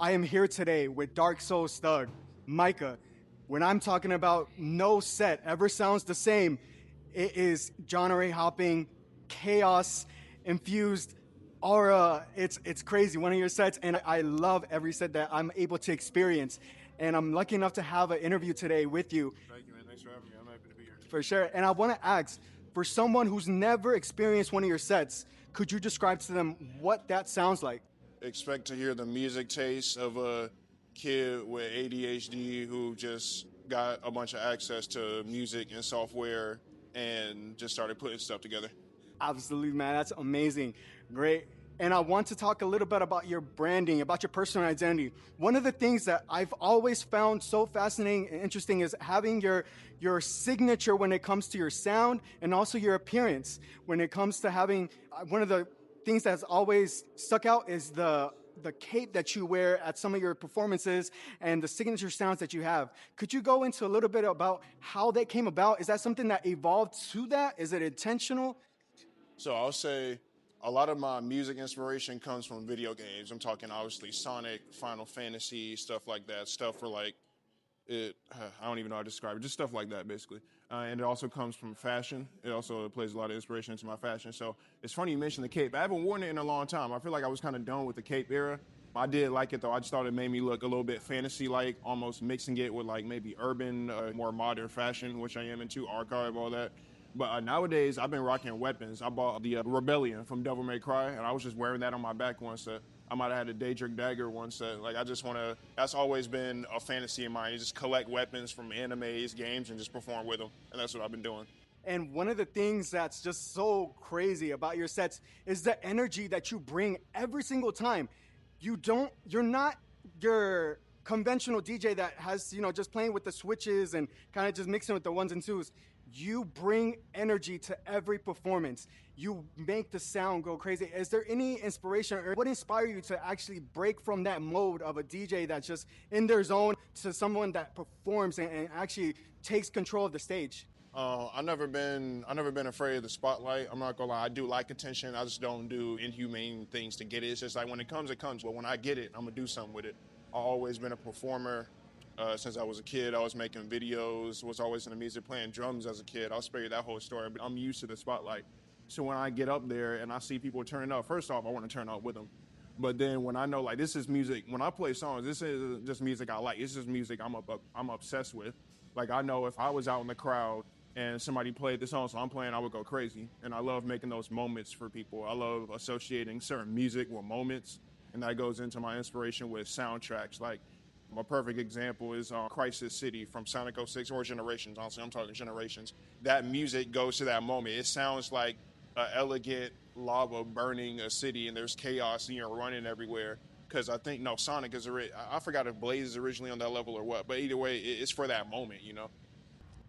I am here today with DarkSoulsThug, Micah. When I'm talking about no set ever sounds the same, it is genre hopping, chaos infused aura. It's crazy. One of your sets, and I love every set that I'm able to experience. And I'm lucky enough to have an interview today with you. Thank you, man. Thanks for having me. I'm happy to be here. For sure. And I want to ask, for someone who's never experienced one of your sets, could you describe to them what that sounds like? Expect to hear the music taste of a kid with ADHD who just got a bunch of access to music and software and just started putting stuff together. Absolutely, man. That's amazing. Great. And I want to talk a little bit about your branding, about your personal identity. One of the things that I've always found so fascinating and interesting is having your signature when it comes to your sound and also your appearance. When it comes to having one of the things that's always stuck out is the cape that you wear at some of your performances and the signature sounds that you have. Could you go into a little bit about how that came about? Is that something that evolved to that? Is it intentional? So I'll say a lot of my music inspiration comes from video games. I'm talking obviously Sonic, Final Fantasy, stuff like that. Stuff for like it. I don't even know how to describe it. Just stuff like that, basically. And it also comes from fashion. It also plays a lot of inspiration into my fashion. So it's funny you mentioned the cape. I haven't worn it in a long time. I feel like I was kind of done with the cape era. I did like it though. I just thought it made me look a little bit fantasy-like, almost mixing it with like maybe urban, more modern fashion, which I am into, archive, all that. But nowadays, I've been rocking weapons. I bought the Rebellion from Devil May Cry, and I was just wearing that on my back one set. I might have had a Daedric dagger one set. Like, I just want to, that's always been a fantasy of mine. You just collect weapons from animes, games, and just perform with them. And that's what I've been doing. And one of the things that's just so crazy about your sets is the energy that you bring every single time. You're not your conventional DJ that has, just playing with the switches and kind of just mixing with the ones and twos. You bring energy to every performance. You make the sound go crazy. Is there any inspiration or what inspired you to actually break from that mode of a DJ that's just in their zone to someone that performs and actually takes control of the stage? I've never been afraid of the spotlight. I'm not gonna lie, I do like attention. I just don't do inhumane things to get it. It's just like when it comes, it comes. But when I get it, I'm gonna do something with it. I've always been a performer. Since I was a kid, I was making videos, was always in the music, playing drums as a kid. I'll spare you that whole story, but I'm used to the spotlight. So when I get up there and I see people turning up, first off, I want to turn up with them. But then when I know, like, this is music, when I play songs, this is just music I like. This is music I'm obsessed with. Like, I know if I was out in the crowd and somebody played the song so I'm playing, I would go crazy. And I love making those moments for people. I love associating certain music with moments, and that goes into my inspiration with soundtracks. Like, a perfect example is Crisis City from Sonic 06 or Generations. Honestly, I'm talking Generations. That music goes to that moment. It sounds like an elegant lava burning a city and there's chaos and you're running everywhere. Because I think, no, Sonic is, I forgot if Blaze is originally on that level or what. But either way, it's for that moment, you know?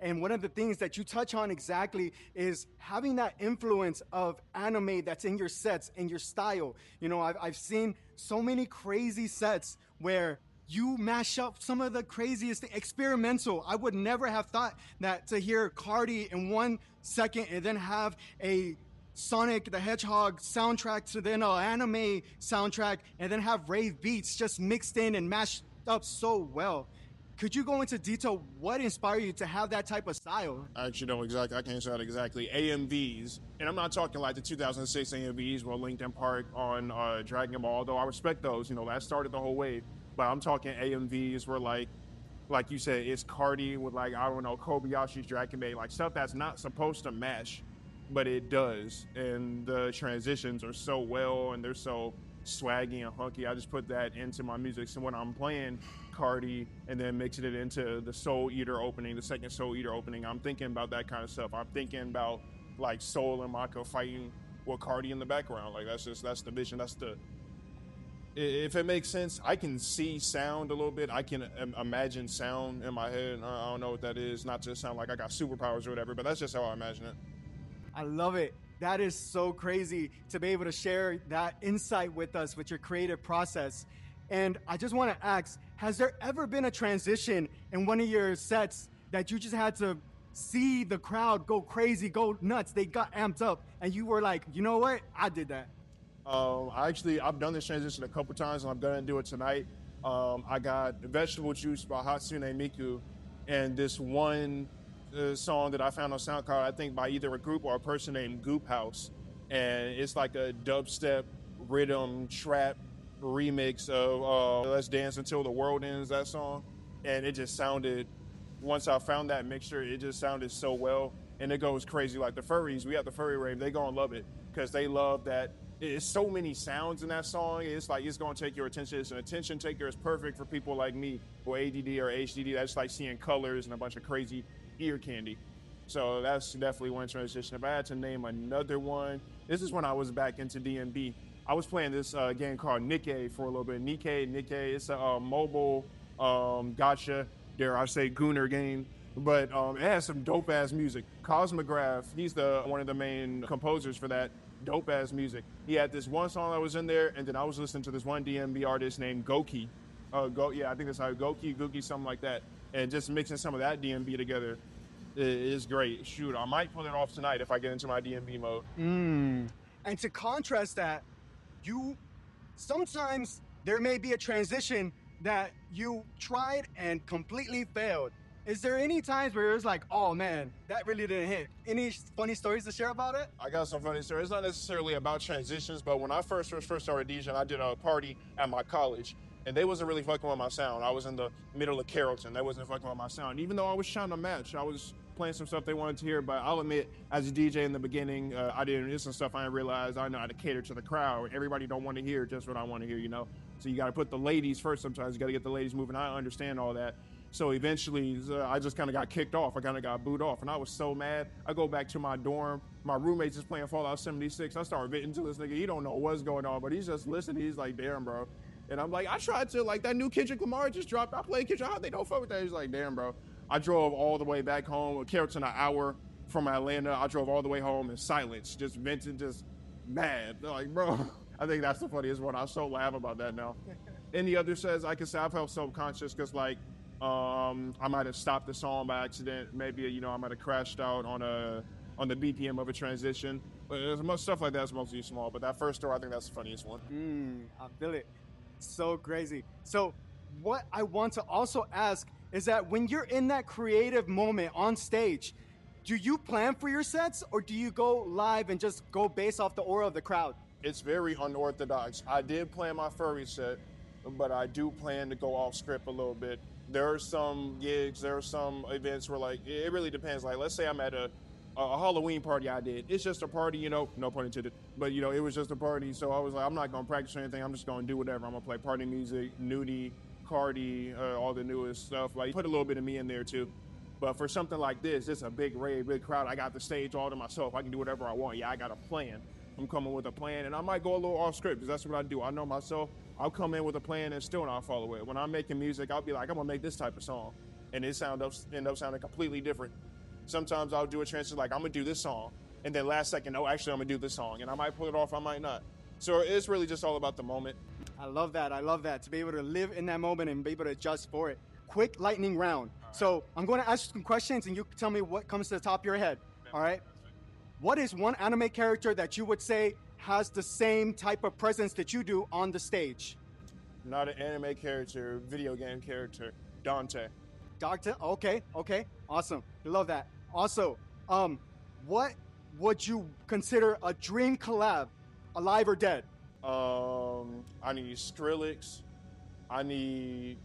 And one of the things that you touch on exactly is having that influence of anime that's in your sets and your style. I've seen so many crazy sets where you mash up some of the craziest experimental. I would never have thought that to hear Cardi in 1 second and then have a Sonic the Hedgehog soundtrack to then an anime soundtrack and then have rave beats just mixed in and mashed up so well. Could you go into detail what inspired you to have that type of style? I actually don't exactly, I can't say that exactly. AMVs, and I'm not talking like the 2006 AMVs with Linkin Park on Dragon Ball, although I respect those, that started the whole wave. But I'm talking AMVs where like you said, it's Cardi with like, I don't know, Kobayashi's Dragon Ball, like stuff that's not supposed to mesh, but it does. And the transitions are so well and they're so swaggy and hunky. I just put that into my music. So when I'm playing Cardi and then mixing it into the Soul Eater opening, the second Soul Eater opening, I'm thinking about that kind of stuff. I'm thinking about like Soul and Micah fighting with Cardi in the background. Like that's the vision. If it makes sense, I can see sound a little bit. I can imagine sound in my head. I don't know what that is. Not to sound like I got superpowers or whatever, but that's just how I imagine it. I love it. That is so crazy to be able to share that insight with us with your creative process. And I just want to ask, has there ever been a transition in one of your sets that you just had to see the crowd go crazy, go nuts, they got amped up, and you were like, you know what? I did that. I've done this transition a couple times, and I'm gonna do it tonight. I got Vegetable Juice by Hatsune Miku, and this one song that I found on SoundCloud, I think by either a group or a person named Goop House. And it's like a dubstep rhythm trap remix of Let's Dance Until the World Ends, that song. And it just sounded, once I found that mixture, it just sounded so well. And it goes crazy. Like the furries, we have the furry rave, they gonna love it because they love that. It's so many sounds in that song. It's like it's gonna take your attention. It's an attention taker. It's perfect for people like me who ADD or HDD. That's like seeing colors and a bunch of crazy ear candy. So that's definitely one transition. If I had to name another one, this is when I was back into DMB. I was playing this game called Nikkei for a little bit. Nikkei. It's a mobile gotcha, dare I say, gooner game. But it has some dope ass music. Cosmograph, he's the one of the main composers for that. Dope ass music. He had this one song that was in there, and then I was listening to this one DMB artist named Goki. Yeah, I think that's how Goki, Gookie, something like that. And just mixing some of that DMB together is great. Shoot, I might pull it off tonight if I get into my DMB mode. And to contrast that, you sometimes there may be a transition that you tried and completely failed. Is there any times where it was like, oh man, that really didn't hit? Any funny stories to share about it? I got some funny stories. It's not necessarily about transitions, but when I first started DJing, I did a party at my college, and they wasn't really fucking with my sound. I was in the middle of Carrollton. They wasn't fucking with my sound. Even though I was trying to match, I was playing some stuff they wanted to hear, but I'll admit, as a DJ in the beginning, I didn't, there's some stuff I didn't realize. I know how to cater to the crowd. Everybody don't want to hear just what I want to hear, you know? So you got to put the ladies first sometimes. You got to get the ladies moving. I understand all that. So eventually, I just kind of got kicked off. I kind of got booed off, and I was so mad. I go back to my dorm. My roommate's just playing Fallout 76. I start venting to this nigga. He don't know what's going on, but he's just listening. He's like, damn, bro. And I'm like, I tried to, like, that new Kendrick Lamar just dropped. I played Kendrick. How they don't fuck with that? He's like, damn, bro. I drove all the way back home. Carrollton, an hour from Atlanta. I drove all the way home in silence, just venting, just mad. Like, bro, I think that's the funniest one. I so laugh about that now. Any other says, I can say I felt self-conscious because, like, I might have stopped the song by accident. Maybe, you know, I might have crashed out on the BPM of a transition. But there's stuff like that's mostly small. But that first story, I think that's the funniest one. I feel it. So crazy. So what I want to also ask is that when you're in that creative moment on stage, do you plan for your sets or do you go live and just go based off the aura of the crowd? It's very unorthodox. I did plan my furry set, but I do plan to go off script a little bit. There are some gigs, there are some events where, like, it really depends. Like, let's say I'm at a Halloween party I did. It's just a party, you know, no pun intended, but, you know, it was just a party. So I was like, I'm not going to practice or anything. I'm just going to do whatever. I'm going to play party music, nudie, Cardi, all the newest stuff. Like, put a little bit of me in there, too. But for something like this, it's a big rave, big crowd. I got the stage all to myself. I can do whatever I want. Yeah, I got a plan. I'm coming with a plan, and I might go a little off script because that's what I do. I know myself. I'll come in with a plan and still not follow it. When I'm making music, I'll be like, I'm gonna make this type of song, and it end up sounding completely different. Sometimes I'll do a transition like I'm gonna do this song, and then last second, oh, actually I'm gonna do this song, and I might pull it off, I might not. So it's really just all about the moment. I love that. I love that, to be able to live in that moment and be able to adjust for it. Quick lightning round. Right. So I'm going to ask you some questions, and you tell me what comes to the top of your head. All right. What is one anime character that you would say has the same type of presence that you do on the stage? Not an anime character, video game character. Dante. Dante? Okay. Awesome. I love that. Also, what would you consider a dream collab, alive or dead? I need Skrillex. I need,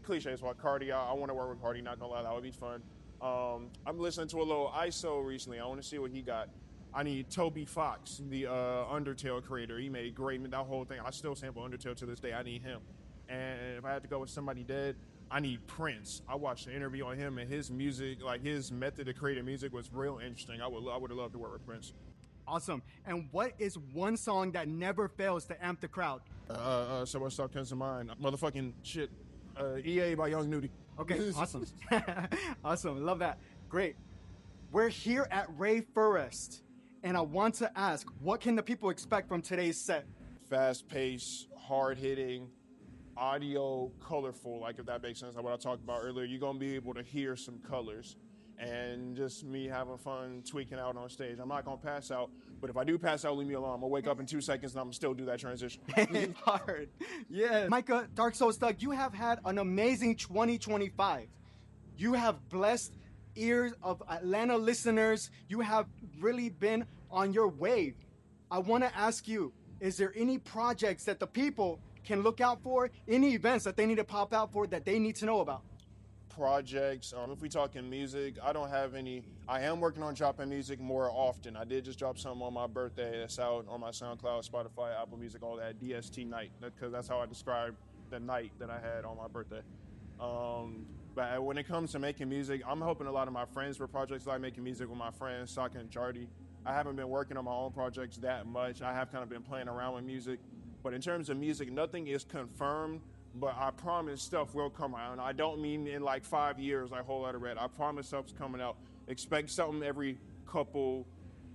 cliches about Cardi. I want to work with Cardi, not gonna lie, that would be fun. I'm listening to a little ISO recently. I want to see what he got. I need Toby Fox, the Undertale creator. He made great, that whole thing. I still sample Undertale to this day. I need him. And if I had to go with somebody dead, I need Prince. I watched an interview on him, and his music, like his method of creating music was real interesting. I would have loved to work with Prince. Awesome. And what is one song that never fails to amp the crowd? So what stuff comes to mind? Motherfucking shit. EA by Young Nudie. Okay, awesome. Awesome, love that. Great. We're here at Ravefurrest, and I want to ask, what can the people expect from today's set? Fast-paced, hard-hitting, audio, colorful, like if that makes sense, like what I talked about earlier. You're going to be able to hear some colors. and just me having fun, tweaking out on stage. I'm not gonna pass out, but if I do pass out, leave me alone. I'm gonna wake up in 2 seconds and I'm gonna still do that transition. Hard. Yeah. Micah, DarkSoulsThug, you have had an amazing 2025. You have blessed ears of Atlanta listeners. You have really been on your wave. I want to ask you, is there any projects that the people can look out for? Any events that they need to pop out for that they need to know about? Projects, if we talking music, I don't have any. I am working on dropping music more often. I did just drop something on my birthday that's out on my SoundCloud, Spotify, Apple Music, all that, DST night, because that's how I described the night that I had on my birthday. But when it comes to making music, I'm helping a lot of my friends with projects, like making music with my friends, Saka and Jardy. I haven't been working on my own projects that much. I have kind of been playing around with music. But in terms of music, nothing is confirmed, but I promise stuff will come out. And I don't mean in like 5 years, like Whole Lotta Red. I promise stuff's coming out. Expect something every couple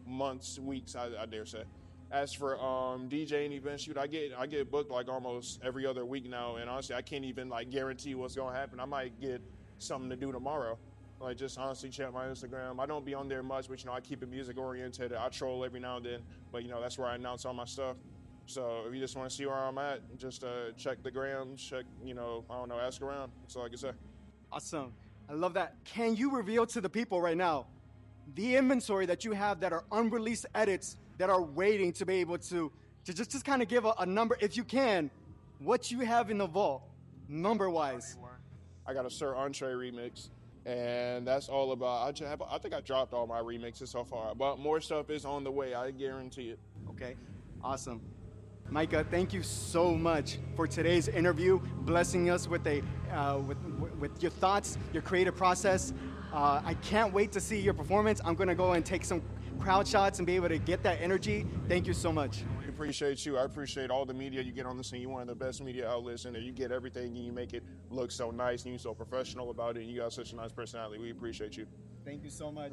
months, weeks, I dare say. As for DJing events, shoot, I get booked like almost every other week now, and honestly, I can't even like guarantee what's gonna happen. I might get something to do tomorrow. Like, just honestly check my Instagram. I don't be on there much, but I keep it music oriented. I troll every now and then, but that's where I announce all my stuff. So if you just want to see where I'm at, just check the gram, check, I don't know, ask around. That's all I can say. Awesome. I love that. Can you reveal to the people right now the inventory that you have that are unreleased edits that are waiting to be able to just kind of give a number, if you can, what you have in the vault, number-wise? I got a Sir Entree remix, and that's all about, I think I dropped all my remixes so far, but more stuff is on the way, I guarantee it. Okay, awesome. Micah, thank you so much for today's interview, blessing us with with your thoughts, your creative process. I can't wait to see your performance. I'm gonna go and take some crowd shots and be able to get that energy. Thank you so much. I appreciate you. I appreciate all the media you get on the scene. You're one of the best media outlets, and you get everything and you make it look so nice and you're so professional about it, and you got such a nice personality. We appreciate you. Thank you so much.